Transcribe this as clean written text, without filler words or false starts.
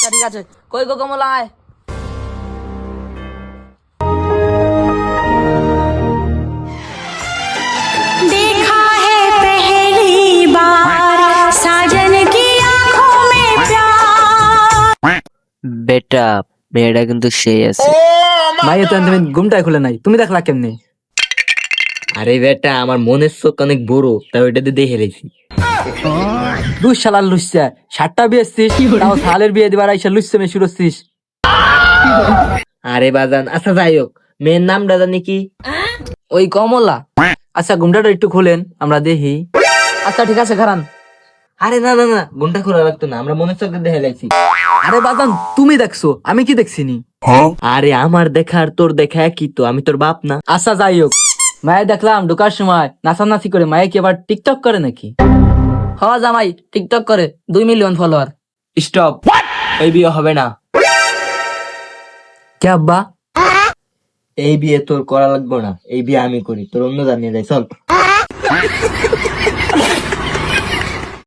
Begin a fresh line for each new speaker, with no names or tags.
আচ্ছা ঠিক আছে, কই গো কমলা আয়।
देखा है पहली बार साजन की आंखों में प्यार।
বেটা মেয়েটা কিন্তু সেই আছে।
মাইয়া তো তুমি ঘুমটাই খুলে নাই, তুমি দেখলা কেমনে?
আরে বেটা আমার মনের চোখ অনেক বড়, তাই ওইটাতে দেখে রেখেছি।
দুই শালার লুচ্ছা, 7টা বিয়ে এসছিস, তাও শালের বিয়ে দিবার আইসা লুচ্ছা মেয়ে শুরোচ্ছিস।
আরে বাজান, আচ্ছা যাই হোক, মেয়ের নামটা জানি কি?
ওই কমলা।
আচ্ছা ঘুমটাটা একটু খুলেন, আমরা দেখি।
আচ্ছা ঠিক আছে খারান।
আরে না না না, ঘুমটা খোলা রাখতো না, আমরা মনের চোখে দেখে রেখেছি।
আরে বাদান, তুমি দেখছো, আমি কি দেখছিনি?
আরে আমার দেখা আর তোর দেখা একই তো, আমি তোর বাপ না।
আচ্ছা যাই হোক, মায়ে দেখলাম ঢোকার সময় নাচানাচি করে, মায়ে কি আবার টিকটক করে নাকি?
হ জামাই টিকটক করে 2 মিলিয়ন ফলোয়ার।
স্টপ, এই বিয়ে হবে না।
কে আব্বা?
এই বিয়ে তোর করা লাগবে না, এই বিয়ে আমি করি, তোর অন্য জানিয়ে দেয়, চল।